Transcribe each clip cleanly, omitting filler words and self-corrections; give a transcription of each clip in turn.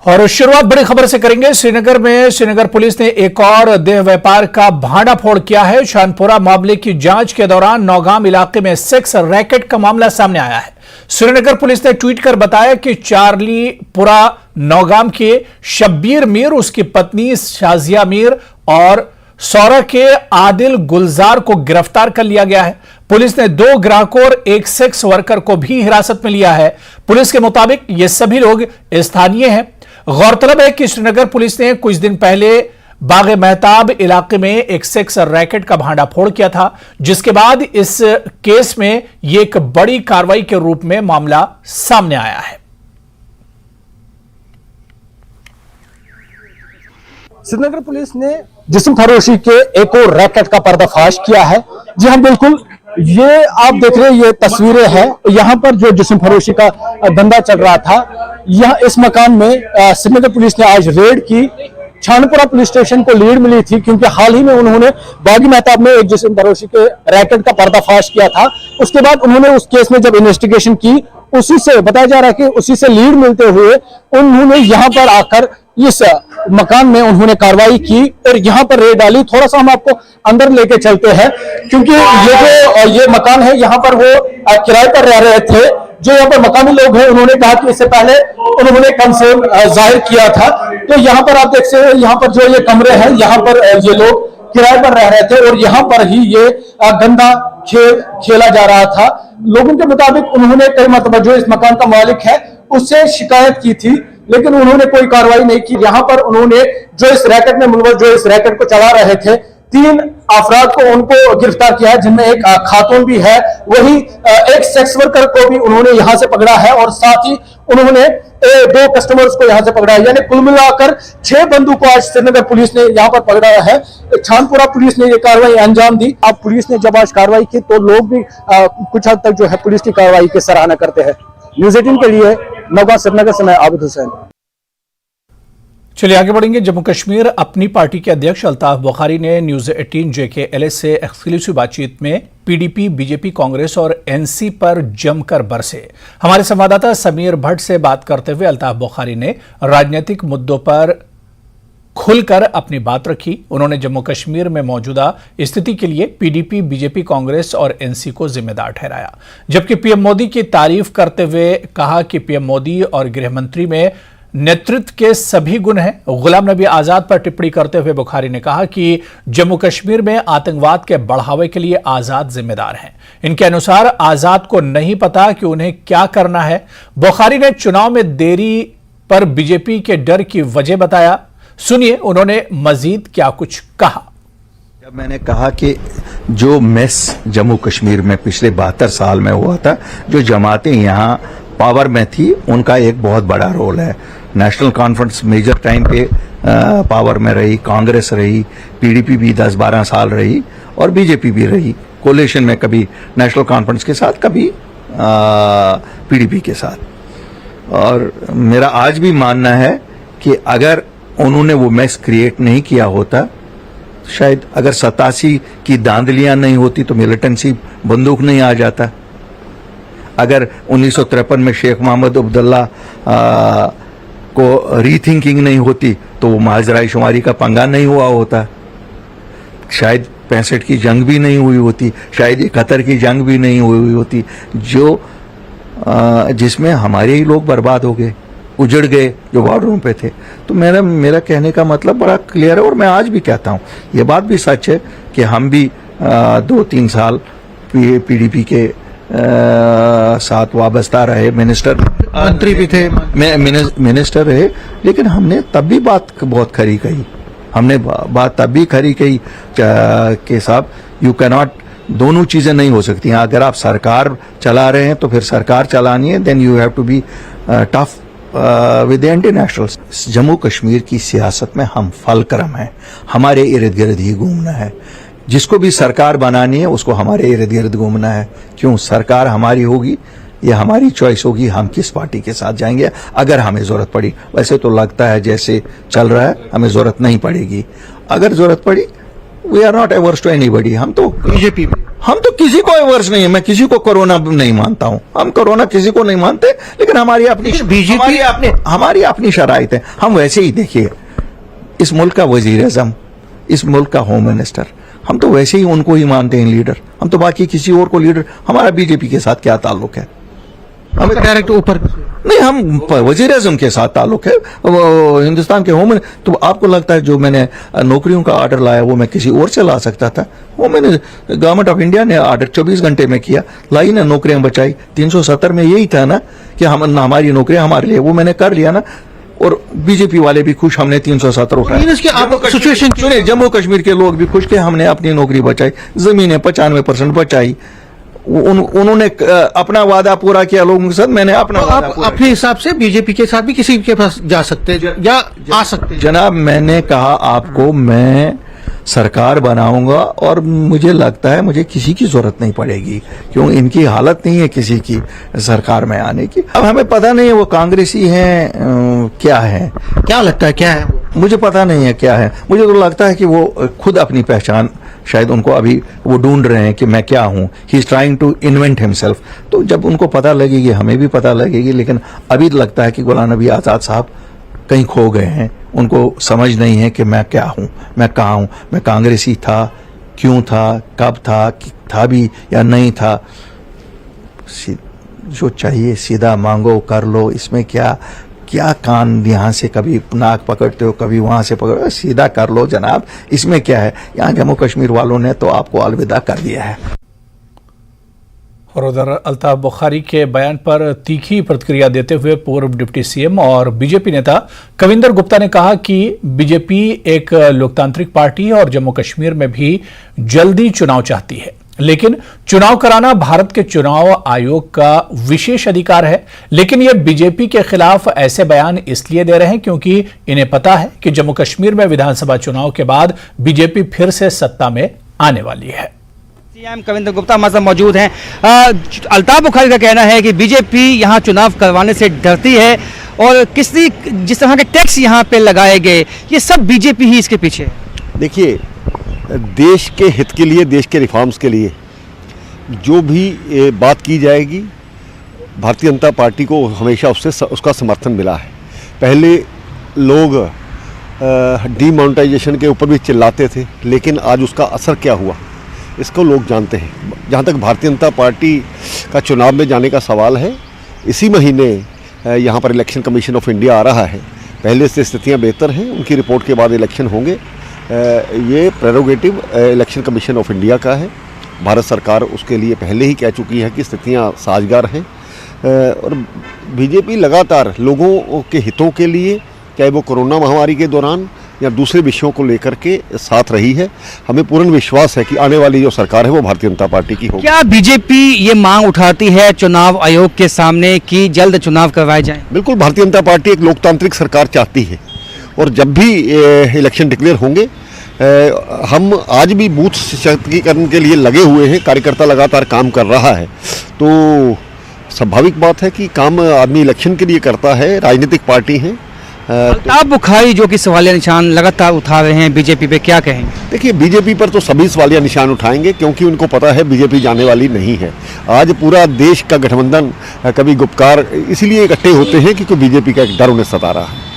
और शुरुआत बड़ी खबर से करेंगे। श्रीनगर में श्रीनगर पुलिस ने एक और देह व्यापार का भांडाफोड़ किया है। शानपुरा मामले की जांच के दौरान नौगाम इलाके में सेक्स रैकेट का मामला सामने आया है। श्रीनगर पुलिस ने ट्वीट कर बताया कि चार्लीपुरा नौगाम के शब्बीर मीर, उसकी पत्नी शाजिया मीर और सौरा के आदिल गुलजार को गिरफ्तार कर लिया गया है। पुलिस ने 2 ग्राहकों और एक सेक्स वर्कर को भी हिरासत में लिया है। पुलिस के मुताबिक ये सभी लोग स्थानीय हैं। गौरतलब है कि श्रीनगर पुलिस ने कुछ दिन पहले बागे मेहताब इलाके में एक सेक्स रैकेट का भांडाफोड़ किया था, जिसके बाद इस केस में यह एक बड़ी कार्रवाई के रूप में मामला सामने आया है। श्रीनगर पुलिस ने जिस्म फरोशी के एक और रैकेट का पर्दाफाश किया है। जी हाँ, बिल्कुल, ये आप देख रहे हैं, ये तस्वीरें हैं। यहाँ पर जो जिस्म फरोशी का धंधा चल रहा था, यहाँ इस मकान में श्रीनगर पुलिस ने आज रेड की। छानपुरा पुलिस स्टेशन को लीड मिली थी क्योंकि हाल ही में उन्होंने बागी मेहताब में एक जिस्म फरोशी के रैकेट का पर्दाफाश किया था। उसके बाद उन्होंने उस केस में जब इन्वेस्टिगेशन की, उसी से बताया जा रहा है कि उसी से लीड मिलते हुए उन्होंने यहाँ पर आकर इस मकान में उन्होंने कार्रवाई की और यहाँ पर रेड डाली। थोड़ा सा हम आपको अंदर लेके चलते हैं क्योंकि ये मकान है, यहाँ पर वो किराए पर रह रहे थे। जो यहाँ पर मकानी लोग हैं, उन्होंने कहा कि इससे पहले उन्होंने कंसर्न जाहिर किया था। तो यहाँ पर आप देख सकते हैं, यहाँ पर जो ये कमरे हैं, यहाँ पर ये लोग किराए पर रह रहे थे और यहाँ पर ही ये गंदा खेल खेला जा रहा था। लोगों के मुताबिक उन्होंने कई मरतबा जो इस मकान का मालिक है उससे शिकायत की थी, लेकिन उन्होंने कोई कार्रवाई नहीं की। यहाँ पर उन्होंने जो इस रैकेट में मुलव्वस, जो इस रैकेट को चला रहे थे, 3 अफराद को उनको गिरफ्तार किया है, जिनमें एक खातून भी है। वही एक सेक्स वर्कर को भी उन्होंने यहां से पकड़ा है और साथ ही उन्होंने 2 कस्टमर्स को यहां से पकड़ा है। यानी कुल मिलाकर 6 बंदूक को आज श्रीनगर पुलिस ने यहां पर पकड़ा है। छानपुरा पुलिस ने यह कार्रवाई अंजाम दी। अब पुलिस ने जब आज कार्रवाई की तो लोग भी कुछ हद तक जो है पुलिस की कार्रवाई की सराहना करते हैं। न्यूज़ 18 के लिए नौगांव श्रीनगर से मैं आबिद हुसैन। चलिए आगे बढ़ेंगे। जम्मू कश्मीर अपनी पार्टी के अध्यक्ष अल्ताफ बुखारी ने न्यूज़ 18 JKLA से एक्सक्लूसिव बातचीत में PDP, BJP, कांग्रेस और NC पर जमकर बरसे। हमारे संवाददाता समीर भट्ट से बात करते हुए अल्ताफ बुखारी ने राजनीतिक मुद्दों पर खुलकर अपनी बात रखी। उन्होंने जम्मू कश्मीर में मौजूदा स्थिति के लिए PDP, BJP, कांग्रेस और NC को जिम्मेदार ठहराया, जबकि PM मोदी की तारीफ करते हुए कहा कि PM मोदी और गृह मंत्री में नेतृत्व के सभी गुण हैं। गुलाम नबी आजाद पर टिप्पणी करते हुए बुखारी ने कहा कि जम्मू कश्मीर में आतंकवाद के बढ़ावे के लिए आजाद जिम्मेदार हैं। इनके अनुसार आजाद को नहीं पता कि उन्हें क्या करना है। बुखारी ने चुनाव में देरी पर बीजेपी के डर की वजह बताया। सुनिए उन्होंने मजीद क्या कुछ कहा। जब मैंने कहा कि जो मेस जम्मू कश्मीर में पिछले 72 साल में हुआ था, जो जमातें यहाँ पावर में थी, उनका एक बहुत बड़ा रोल है। नेशनल कॉन्फ्रेंस मेजर टाइम पे पावर में रही, कांग्रेस रही, PDP भी 10-12 साल रही और बीजेपी भी रही। कोलिशन में कभी नेशनल कॉन्फ्रेंस के साथ, कभी PDP के साथ। और मेरा आज भी मानना है कि अगर उन्होंने वो मैस क्रिएट नहीं किया होता, शायद अगर 87 की धांधलियां नहीं होती तो मिलिटेंसी बंदूक नहीं आ जाता। अगर 1953 में शेख मोहम्मद अब्दुल्ला को रीथिंकिंग नहीं होती तो वो माजराई शुमारी का पंगा नहीं हुआ होता। शायद 65 की जंग भी नहीं हुई होती, शायद 71 की जंग भी नहीं हुई होती, जो जिसमें हमारे ही लोग बर्बाद हो गए, उजड़ गए, जो बॉर्डरों पे थे। तो मेरा कहने का मतलब बड़ा क्लियर है और मैं आज भी कहता हूँ, ये बात भी सच है कि हम भी 2-3 साल PDP के साथ वाबस्ता रहे, मंत्री भी थे, मिनिस्टर रहे, लेकिन हमने तब भी बात बहुत खरी कही। हमने बात तब भी खरी कही कि साहब, यू कैन नॉट, दोनों चीजें नहीं हो सकती हैं। अगर आप सरकार चला रहे हैं तो फिर सरकार चलानी है, then you have to be tough with anti nationals. Jammu Kashmir की सियासत में हम फलक्रम हैं, हमारे इर्द गिर्द ही घूमना है। जिसको भी सरकार बनानी है उसको हमारे इर्द गिर्द घूमना है। क्यों? सरकार हमारी होगी, ये हमारी चॉइस होगी, हम किस पार्टी के साथ जाएंगे अगर हमें जरूरत पड़ी। वैसे तो लगता है जैसे चल रहा है हमें जरूरत नहीं पड़ेगी। अगर जरूरत पड़ी, we are not averse to anybody. हम तो हम तो किसी को वर्ष नहीं है, मैं किसी को कोरोना नहीं मानता हूं, हम कोरोना किसी को नहीं मानते, लेकिन हमारी अपनी शराइत है। हम वैसे ही देखिए, इस मुल्क का वजीर आजम, इस मुल्क का होम मिनिस्टर, हम तो वैसे ही उनको ही मानते हैं लीडर। हम तो बाकी किसी और को लीडर, हमारा बीजेपी के साथ क्या ताल्लुक है? हमें डायरेक्ट ऊपर नहीं, हम वजीर आजम के साथ ताल्लुक है, वो हिंदुस्तान के होम। तो आपको लगता है जो मैंने नौकरियों का ऑर्डर लाया वो मैं किसी और से ला सकता था? वो मैंने गवर्नमेंट ऑफ इंडिया ने ऑर्डर 24 घंटे में किया, लाई ना, नौकरियां बचाई। 370 में यही था ना कि हमारी नौकरियां हमारे लिए, वो मैंने कर लिया ना। और बीजेपी वाले भी खुश, हमने 370 उठाया। सिचुएशन सुनिए, जम्मू कश्मीर के लोग भी खुश थे, हमने अपनी नौकरी बचाई, जमीनें 95% बचाई। उन्होंने अपना वादा पूरा किया लोगों के साथ, मैंने अपना वादा पूरा अपने हिसाब से बीजेपी के साथ भी किसी के पास जा सकते हैं या आ सकते हैं। जनाब, मैंने कहा आपको मैं सरकार बनाऊंगा और मुझे लगता है मुझे किसी की जरूरत नहीं पड़ेगी, क्यों इनकी हालत नहीं है किसी की सरकार में आने की। अब हमें पता नहीं है वो कांग्रेसी हैं क्या है, क्या लगता है क्या है? मुझे पता नहीं है क्या है। मुझे तो लगता है कि वो खुद अपनी पहचान शायद उनको अभी वो ढूंढ रहे हैं कि मैं क्या हूं। He is trying to invent himself. तो जब उनको पता लगेगी हमें भी पता लगेगी, लेकिन अभी लगता है कि गुलाम नबी आजाद साहब कहीं खो गए हैं। उनको समझ नहीं है कि मैं क्या हूं, मैं कहाँ हूं, मैं कांग्रेसी था, क्यों था, कब था भी या नहीं था। जो चाहिए सीधा मांगो, कर लो, इसमें क्या कान यहां से कभी नाक पकड़ते हो, कभी वहां से पकड़ो, सीधा कर लो जनाब, इसमें क्या है। यहां जम्मू कश्मीर वालों ने तो आपको अलविदा कर दिया है। और उधर अल्ताफ बुखारी के बयान पर तीखी प्रतिक्रिया देते हुए पूर्व डिप्टी सीएम और बीजेपी नेता कविंदर गुप्ता ने कहा कि बीजेपी एक लोकतांत्रिक पार्टी है और जम्मू कश्मीर में भी जल्दी चुनाव चाहती है, लेकिन चुनाव कराना भारत के चुनाव आयोग का विशेष अधिकार है। लेकिन ये बीजेपी के खिलाफ ऐसे बयान इसलिए दे रहे हैं क्योंकि इन्हें पता है कि जम्मू कश्मीर में विधानसभा चुनाव के बाद बीजेपी फिर से सत्ता में आने वाली है। सीएम कविंदर गुप्ता हमारे साथ मौजूद हैं। अल्ताफ बुखारी का कहना है कि बीजेपी यहां चुनाव करवाने से डरती है और जिस तरह के टैक्स यहां पे लगाए गए, ये सब बीजेपी ही इसके पीछे है। देखिए, देश के हित के लिए, देश के रिफॉर्म्स के लिए जो भी बात की जाएगी, भारतीय जनता पार्टी को हमेशा उसका समर्थन मिला है। पहले लोग डीमोनेटाइजेशन के ऊपर भी चिल्लाते थे, लेकिन आज उसका असर क्या हुआ इसको लोग जानते हैं। जहाँ तक भारतीय जनता पार्टी का चुनाव में जाने का सवाल है, इसी महीने यहाँ पर इलेक्शन कमीशन ऑफ इंडिया आ रहा है। पहले से स्थितियाँ बेहतर हैं, उनकी रिपोर्ट के बाद इलेक्शन होंगे। ये prerogative election commission of India का है। भारत सरकार उसके लिए पहले ही कह चुकी है कि स्थितियाँ साजगार हैं और बीजेपी लगातार लोगों के हितों के लिए, चाहे वो कोरोना महामारी के दौरान या दूसरे विषयों को लेकर के साथ रही है। हमें पूर्ण विश्वास है कि आने वाली जो सरकार है वो भारतीय जनता पार्टी की होगी। क्या बीजेपी ये मांग उठाती है चुनाव आयोग के सामने कि जल्द चुनाव करवाए जाएं? बिल्कुल, भारतीय जनता पार्टी एक लोकतांत्रिक सरकार चाहती है और जब भी इलेक्शन डिक्लेयर होंगे, हम आज भी बूथ सशक्तिकरण के लिए लगे हुए हैं। कार्यकर्ता लगातार काम कर रहा है, तो स्वाभाविक बात है कि काम आदमी इलेक्शन के लिए करता है। राजनीतिक पार्टी है। अल्ताफ बुखारी जो कि सवालिया निशान लगातार उठा रहे हैं बीजेपी पे, क्या कहेंगे? देखिए, बीजेपी पर तो सभी सवालिया निशान उठाएंगे, क्योंकि उनको पता है बीजेपी जाने वाली नहीं है। आज पूरा देश का गठबंधन, कभी गुपकार इसीलिए इकट्ठे होते हैं क्योंकि बीजेपी का एक डर उन्हें सता रहा है।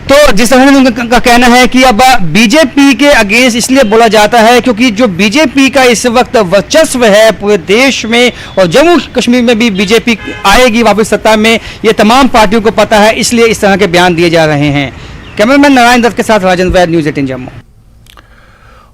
तो जिस तरह उनका कहना है कि अब बीजेपी के अगेंस्ट इसलिए बोला जाता है क्योंकि जो बीजेपी का इस वक्त वर्चस्व है पूरे देश में और जम्मू कश्मीर में भी बीजेपी आएगी वापस सत्ता में, ये तमाम पार्टियों को पता है, इसलिए इस तरह के बयान दिए जा रहे हैं। कैमरामैन नारायण दत्त के साथ राजन वैद, न्यूज़ 18 जम्मू।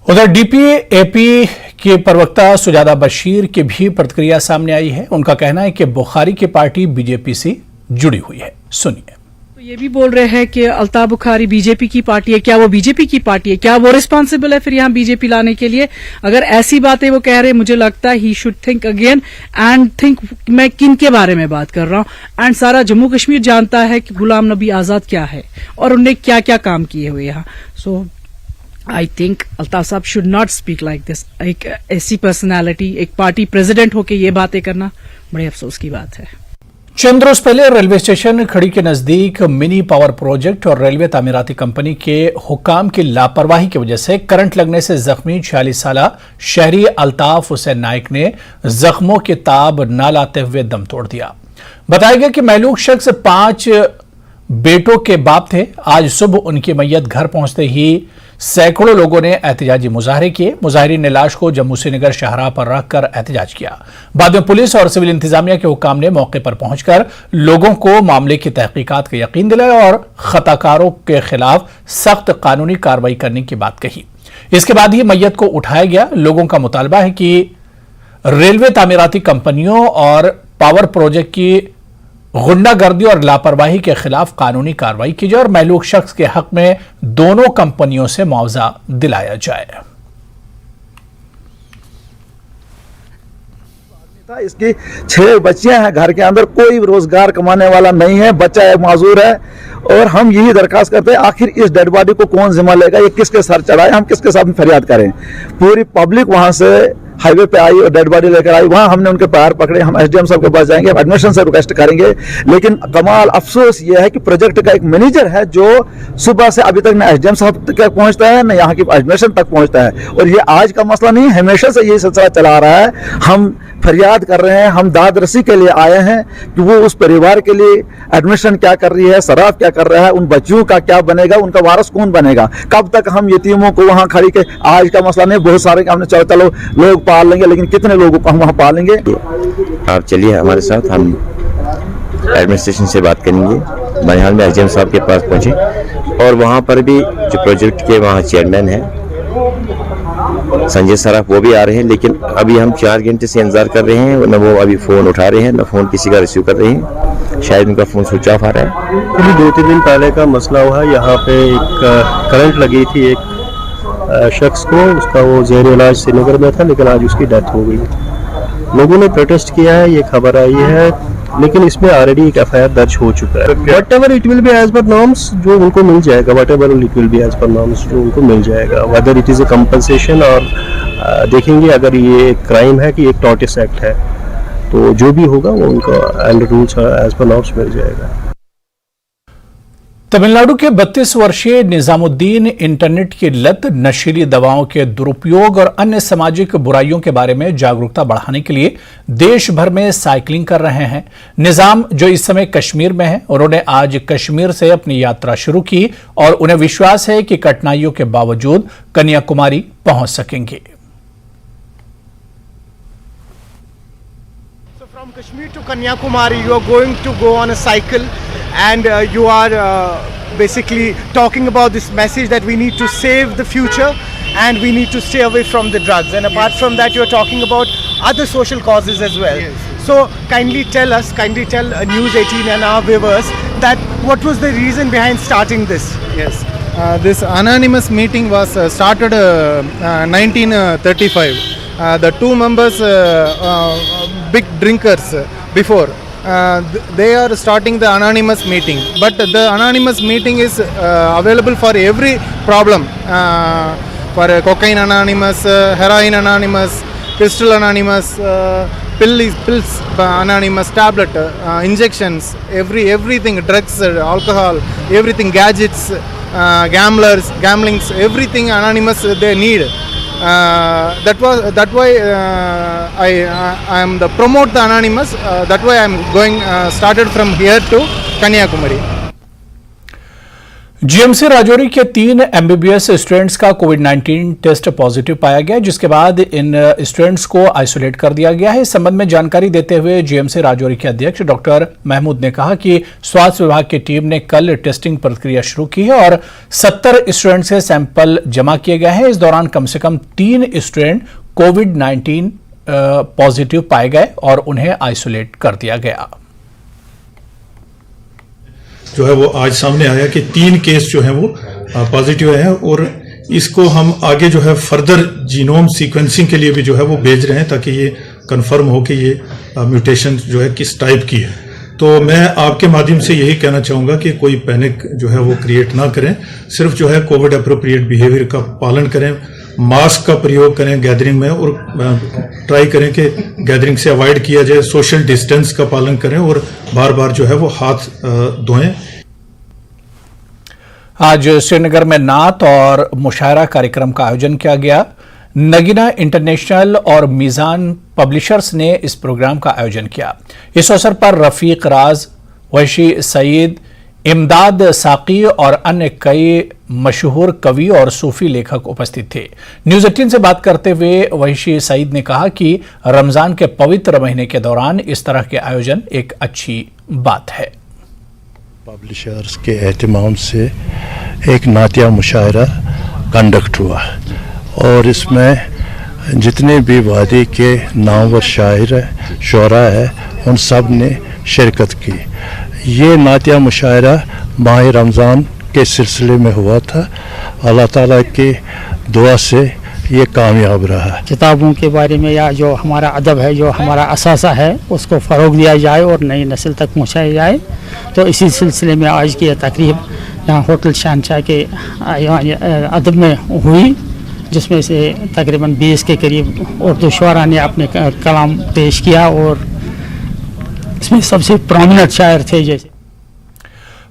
उधर डीपीएपी के प्रवक्ता सुजाता बशीर की भी प्रतिक्रिया सामने आई है। उनका कहना है कि बुखारी की पार्टी बीजेपी से जुड़ी हुई है। सुनिए। ये भी बोल रहे हैं कि अल्ताफ बुखारी बीजेपी की पार्टी है। क्या वो बीजेपी की पार्टी है? क्या वो रिस्पांसिबल है फिर यहाँ बीजेपी लाने के लिए? अगर ऐसी बातें वो कह रहे हैं, मुझे लगता है he should think again and think मैं किन के बारे में बात कर रहा हूँ। एंड सारा जम्मू कश्मीर जानता है कि गुलाम नबी आजाद क्या है और उन्होंने क्या क्या काम किए हुए यहाँ। सो आई थिंक अल्ताफ साहब should not speak like this. एक ऐसी पर्सनैलिटी, एक पार्टी प्रेसिडेंट होके ये बातें करना बड़े अफसोस की बात है। चंद रोज पहले रेलवे स्टेशन खड़ी के नजदीक मिनी पावर प्रोजेक्ट और रेलवे तामीराती कंपनी के हुकाम की लापरवाही की वजह से करंट लगने से जख्मी 46 साल शहरी अल्ताफ हुसैन नाइक ने जख्मों के ताब न लाते हुए दम तोड़ दिया। बताया गया कि महलूक शख्स 5 बेटों के बाप थे। आज सुबह उनकी मैयत घर पहुंचते ही सैकड़ों लोगों ने एहतजाजी मुजाहरे किए। मुजाहिरीन ने लाश को जम्मू श्रीनगर शाहराह पर रखकर एहतजाज किया। बाद में पुलिस और सिविल इंतजामिया के हुकाम ने मौके पर पहुंचकर लोगों को मामले की तहकीकात का यकीन दिलाया और खताकारों के खिलाफ सख्त कानूनी कार्रवाई करने की बात कही। इसके बाद ही मैयत को उठाया गया। लोगों का मुतालबा है कि रेलवे तामीराती कंपनियों और पावर प्रोजेक्ट की गुंडागर्दी और लापरवाही के खिलाफ कानूनी कार्रवाई की जाए और महलूक शख्स के हक में दोनों कंपनियों से मुआवजा दिलाया जाए। इसकी 6 बच्चियां हैं घर के अंदर, कोई रोजगार कमाने वाला नहीं है, बच्चा एक माजूर है और हम यही दरखास्त करते हैं आखिर इस डेड बॉडी को कौन जिम्मा लेगा, ये किसके सर चढ़ाए, हम किसके साथ फरियाद करें। पूरी पब्लिक वहां से हाईवे पे आई और डेड बॉडी लेकर आई, वहां हमने उनके पैर पकड़े। हम एसडीएम साहब के पास जाएंगे, एडमिशन से रिक्वेस्ट करेंगे। लेकिन कमाल अफसोस ये है कि प्रोजेक्ट का एक मैनेजर है जो सुबह से अभी तक न एसडीएम साहब तक पहुंचता है न यहाँ की एडमिशन तक पहुंचता है। और ये आज का मसला नहीं, हमेशा से ये सिलसिला चला आ रहा है। हम फरियाद कर रहे हैं, हम दाद रसी के लिए आए हैं कि वो उस परिवार के लिए एडमिशन क्या कर रही है, शराब क्या कर रहा है, उन बच्चियों का क्या बनेगा, उनका वारस कौन बनेगा, कब तक हम यतीमों को वहां खड़ी के। आज का मसला नहीं, बहुत सारे हमने चलो लोग पाल लेंगे, लेकिन कितने लोगों को हम वहां पालेंगे। आप चलिए हमारे साथ, हम एडमिनिस्ट्रेशन से बात करेंगे। बनिहाल में एसडीएम साहब के पास पहुंचे और वहां पर भी जो प्रोजेक्ट के वहां चेयरमैन हैं संजय सराफ, वो भी आ रहे हैं। लेकिन अभी हम 4 घंटे से इंतजार कर रहे हैं, न वो अभी फ़ोन उठा रहे हैं न फ़ोन किसी का रिसीव कर रहे हैं। शायद उनका फ़ोन स्विच ऑफ आ रहा है। अभी 2-3 दिन पहले का मसला हुआ, यहाँ पे एक करंट लगी थी एक शख्स को, उसका वो ज़ेर इलाज श्रीनगर में था, लेकिन आज उसकी डेथ हो गई। लोगों ने प्रोटेस्ट किया है, ये खबर आई है, लेकिन इसमें ऑलरेडी एक एफआईआर दर्ज हो चुका है। Whatever it will be as per norms, जो उनको मिल जाएगा, whatever it will be as per norms, जो उनको मिल जाएगा, whether it is a compensation और देखेंगे अगर ये क्राइम है कि एक टॉर्टिस एक्ट है, तो जो भी होगा वो उनको under rules as per norms मिल जाएगा। तमिलनाडु के 32 वर्षीय निजामुद्दीन इंटरनेट की लत, नशीली दवाओं के दुरुपयोग और अन्य सामाजिक बुराइयों के बारे में जागरूकता बढ़ाने के लिए देश भर में साइकिलिंग कर रहे हैं। निजाम, जो इस समय कश्मीर में है, उन्होंने आज कश्मीर से अपनी यात्रा शुरू की और उन्हें विश्वास है कि कठिनाइयों के बावजूद कन्याकुमारी पहुंच सकेंगे। From Kashmir to Kanyakumari, you are going to go on a cycle and you are basically talking about this message that we need to save the future and we need to stay away from the drugs. And apart from that, you are talking about other social causes as well. So kindly tell News 18 and our viewers that what was the reason behind starting this? Yes, this anonymous meeting was started 1935. The 2 members, big drinkers before, they are starting the anonymous meeting, but the anonymous meeting is available for every problem, for cocaine anonymous, heroin anonymous, pistol anonymous, pills anonymous, tablet, injections, everything, drugs, alcohol, everything, gadgets, gamblers, gamblings, everything anonymous they need. That why I am the promote the anonymous. That why I am going started from here to Kanyakumari. GMC Rajouri के 3 MBBS students का कोविड-19 test positive पाया गया, जिसके बाद इन students को isolate कर दिया गया है। इस संबंध में जानकारी देते हुए जीएमसी राजौरी के अध्यक्ष डॉक्टर महमूद ने कहा कि स्वास्थ्य विभाग की टीम ने कल टेस्टिंग प्रक्रिया शुरू की है और 70 स्टूडेंट्स के सैंपल जमा किए गए हैं। इस दौरान कम से कम 3 स्टूडेंट कोविड-19 पॉजिटिव पाए गए और उन्हें आइसोलेट कर दिया गया। जो है वो आज सामने आया कि 3 केस जो है वो पॉजिटिव है और इसको हम आगे जो है फर्दर जीनोम सीक्वेंसिंग के लिए भी जो है वो भेज रहे हैं ताकि ये कंफर्म हो कि ये म्यूटेशन जो है किस टाइप की है। तो मैं आपके माध्यम से यही कहना चाहूँगा कि कोई पैनिक जो है वो क्रिएट ना करें, सिर्फ जो है कोविड अप्रोप्रिएट बिहेवियर का पालन करें, मास्क का प्रयोग करें गैदरिंग में और ट्राई करें कि गैदरिंग से अवॉइड किया जाए, सोशल डिस्टेंस का पालन करें और बार बार जो है वो हाथ धोएं। आज श्रीनगर में नात और मुशायरा कार्यक्रम का आयोजन किया गया। नगीना इंटरनेशनल और मीज़ान पब्लिशर्स ने इस प्रोग्राम का आयोजन किया। इस अवसर पर रफीक राज, वैशी सईद, इमदाद साकी और अन्य कई मशहूर कवि और सूफी लेखक उपस्थित थे। न्यूज़ 18 से बात करते हुए वैशी सईद ने कहा कि रमजान के पवित्र महीने के दौरान इस तरह के आयोजन एक अच्छी बात है। पब्लिशर्स के एहतमाम से एक नातिया मुशायरा कंडक्ट हुआ और इसमें जितने भी वादी के नामवर शायर शोरा है उन सब ने शिरकत की। ये नातिया मुशायरा माह रमज़ान के सिलसिले में हुआ था। अल्लाह ताला की दुआ से ये कामयाब रहा। किताबों के बारे में या जो हमारा अदब है, जो हमारा असासा है, उसको फ़रोग दिया जाए और नई नस्ल तक पहुँचाया जाए। तो इसी सिलसिले में आज की तकरीब यहाँ होटल शहनशाह के अदब में हुई, जिसमें से तकरीबन 20 के करीब उर्दू शुअरा ने अपने कलाम पेश किया और इसमें सबसे प्रोमिनेंट शायर थे। जैसे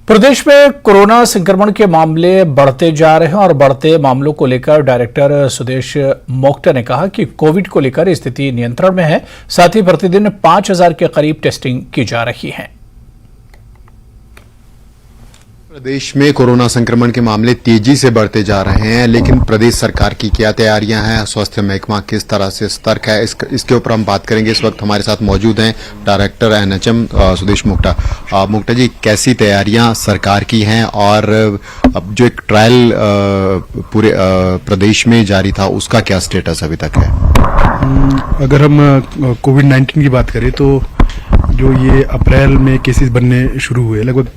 प्रदेश में कोरोना संक्रमण के मामले बढ़ते जा रहे हैं और बढ़ते मामलों को लेकर डायरेक्टर सुदेश मोक्टा ने कहा कि कोविड को लेकर स्थिति नियंत्रण में है। साथ ही प्रतिदिन 5000 के करीब टेस्टिंग की जा रही है। प्रदेश में कोरोना संक्रमण के मामले तेजी से बढ़ते जा रहे हैं, लेकिन प्रदेश सरकार की क्या तैयारियां हैं, स्वास्थ्य महकमा किस तरह से सतर्क है, इसके ऊपर हम बात करेंगे। इस वक्त हमारे साथ मौजूद हैं डायरेक्टर एनएचएम सुदेश मोक्टा। मोक्टा जी, कैसी तैयारियां सरकार की हैं और अब जो एक ट्रायल पूरे प्रदेश में जारी था उसका क्या स्टेटस अभी तक है? अगर हम कोविड-19 की बात करें तो जो ये अप्रैल में केसेस बनने शुरू हुए, लगभग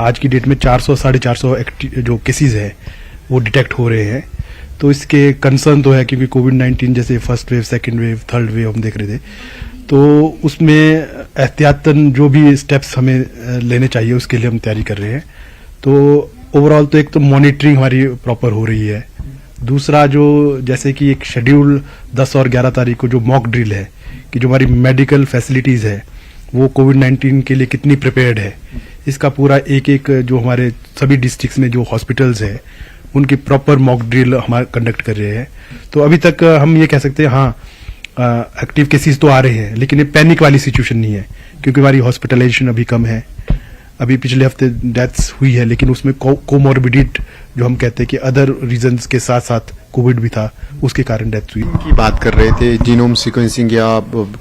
आज की डेट में 400-450 जो केसेस है वो डिटेक्ट हो रहे हैं। तो इसके कंसर्न तो है, क्योंकि कोविड-19 जैसे first wave, second wave, third wave हम देख रहे थे, तो उसमें एहतियातन जो भी स्टेप्स हमें लेने चाहिए उसके लिए हम तैयारी कर रहे हैं। तो ओवरऑल तो एक तो मॉनिटरिंग हमारी प्रॉपर हो रही है। दूसरा, जो जैसे कि एक शेड्यूल 10 और 11 तारीख को जो मॉक ड्रिल है कि जो हमारी मेडिकल फैसिलिटीज़ है वो कोविड-19 के लिए कितनी प्रिपेयर्ड है, इसका पूरा एक एक जो हमारे सभी डिस्ट्रिक्ट्स में जो हॉस्पिटल्स हैं उनकी प्रॉपर मॉक ड्रिल हमारे कंडक्ट कर रहे हैं। तो अभी तक हम ये कह सकते हैं, हाँ एक्टिव केसेस तो आ रहे हैं, लेकिन ये पैनिक वाली सिचुएशन नहीं है, क्योंकि हमारी हॉस्पिटलाइजेशन अभी कम है। अभी पिछले हफ्ते डेथ्स हुई है, लेकिन उसमें कोमॉर्बिडिट जो हम कहते हैं कि अदर रीजंस के साथ साथ कोविड भी था, उसके कारण डेथ हुई। की बात कर रहे थे, जीनोम सीक्वेंसिंग या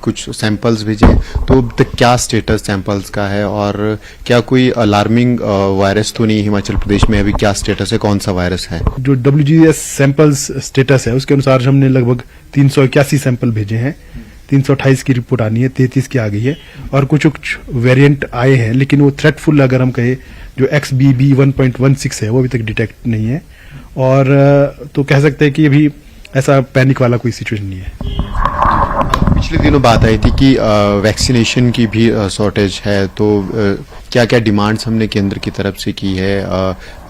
कुछ सैंपल्स भेजे, तो अब तक क्या स्टेटस सैंपल्स का है और क्या कोई अलार्मिंग वायरस तो नहीं हिमाचल प्रदेश में? अभी क्या स्टेटस है, कौन सा वायरस है? जो WGS सैंपल्स स्टेटस है उसके अनुसार हमने लगभग 381 सैंपल भेजे हैं। 328 की रिपोर्ट आनी है, 33 की आ गई है और कुछ वेरिएंट आए हैं, लेकिन वो थ्रेटफुल अगर हम कहें जो XBB 1.16 है वो अभी तक डिटेक्ट नहीं है। और तो कह सकते हैं कि अभी ऐसा पैनिक वाला कोई सिचुएशन नहीं है। पिछले दिनों बात आई थी कि वैक्सीनेशन की भी शॉर्टेज है, तो क्या क्या डिमांड्स हमने केंद्र की तरफ से की है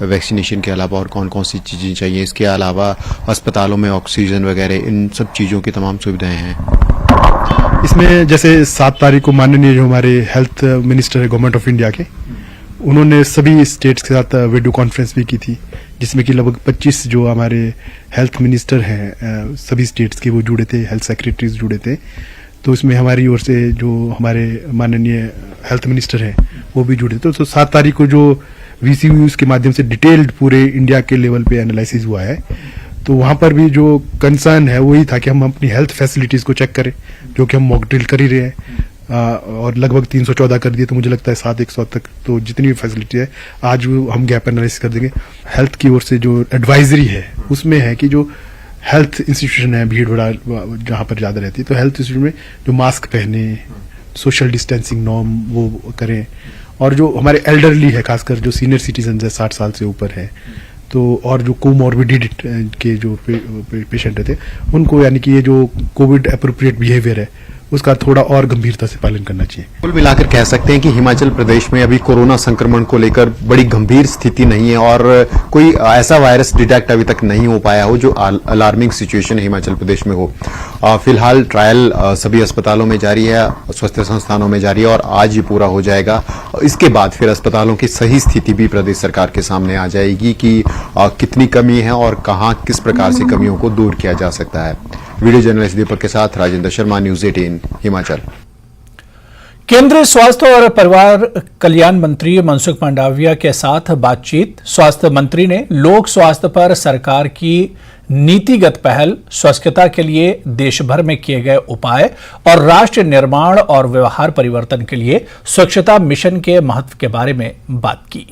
वैक्सीनेशन के अलावा, और कौन कौन सी चीज़ें चाहिए? इसके अलावा अस्पतालों में ऑक्सीजन वगैरह, इन सब चीज़ों की तमाम सुविधाएं हैं। इसमें जैसे 7 तारीख को माननीय जो हमारे हेल्थ मिनिस्टर है गवर्नमेंट ऑफ इंडिया के, उन्होंने सभी स्टेट्स के साथ वीडियो कॉन्फ्रेंस भी की थी, जिसमें कि लगभग 25 जो हमारे हेल्थ मिनिस्टर हैं सभी स्टेट्स के वो जुड़े थे, हेल्थ सेक्रेटरीज जुड़े थे। तो इसमें हमारी ओर से जो हमारे माननीय हेल्थ मिनिस्टर हैं वो भी जुड़े थे। तो 7 तारीख को जो VCUs के माध्यम से डिटेल्ड पूरे इंडिया के लेवल पे एनालिसिस हुआ है, तो वहाँ पर भी जो कंसर्न है वही था कि हम अपनी हेल्थ फैसिलिटीज़ को चेक करें, जो कि हम मॉक ड्रिल कर ही रहे हैं। और लगभग 314 कर दिए, तो मुझे लगता है 7-100 तक तो जितनी भी फैसिलिटी है आज हम गैप एनालिसिस कर देंगे। हेल्थ की ओर से जो एडवाइजरी है उसमें है कि जो हेल्थ इंस्टीट्यूशन है भीड़ भाड़ जहाँ पर ज़्यादा रहती है, तो हेल्थ इंस्टीट्यूशन में जो मास्क पहने, सोशल डिस्टेंसिंग नॉर्म वो करें, और जो हमारे एल्डरली है, खासकर जो सीनियर सिटीजन है 60 साल से ऊपर है, तो और जो कोमॉर्बिडिटी के जो पेशेंट रहते हैं उनको, यानी कि ये जो कोविड अप्रोप्रिएट बिहेवियर है उसका थोड़ा और गंभीरता से पालन करना चाहिए। कुल मिलाकर कह सकते हैं कि हिमाचल प्रदेश में अभी कोरोना संक्रमण को लेकर बड़ी गंभीर स्थिति नहीं है और कोई ऐसा वायरस डिटेक्ट अभी तक नहीं हो पाया हो जो अलार्मिंग सिचुएशन हिमाचल प्रदेश में हो। फिलहाल ट्रायल सभी अस्पतालों में जारी है, स्वास्थ्य संस्थानों में जारी है और आज ये पूरा हो जाएगा। इसके बाद फिर अस्पतालों की सही स्थिति भी प्रदेश सरकार के सामने आ जाएगी कि कितनी कमी है और कहां किस प्रकार से कमियों को दूर किया जा सकता है। वीडियो जर्नलिस्ट दीपक के साथ राजेंद्र शर्मा, न्यूज़ 18 हिमाचल। केंद्रीय स्वास्थ्य और परिवार कल्याण मंत्री मनसुख मांडविया के साथ बातचीत। स्वास्थ्य मंत्री ने लोक स्वास्थ्य पर सरकार की नीतिगत पहल, स्वच्छता के लिए देश भर में किए गए उपाय और राष्ट्र निर्माण और व्यवहार परिवर्तन के लिए स्वच्छता मिशन के महत्व के बारे में बात की।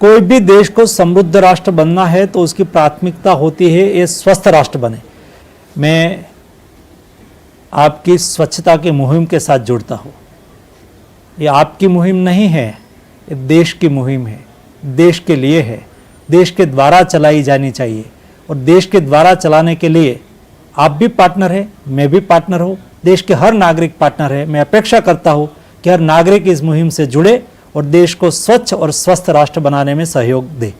कोई भी देश को समृद्ध राष्ट्र बनना है तो उसकी प्राथमिकता होती है ये स्वस्थ राष्ट्र बने। मैं आपकी स्वच्छता की मुहिम के साथ जुड़ता हूँ। ये आपकी मुहिम नहीं है, ये देश की मुहिम है, देश के लिए है, देश के द्वारा चलाई जानी चाहिए और देश के द्वारा चलाने के लिए आप भी पार्टनर है, मैं भी पार्टनर हूँ, देश के हर नागरिक पार्टनर है। मैं अपेक्षा करता हूँ कि हर नागरिक इस मुहिम से जुड़े और देश को स्वच्छ और स्वस्थ राष्ट्र बनाने में सहयोग दे।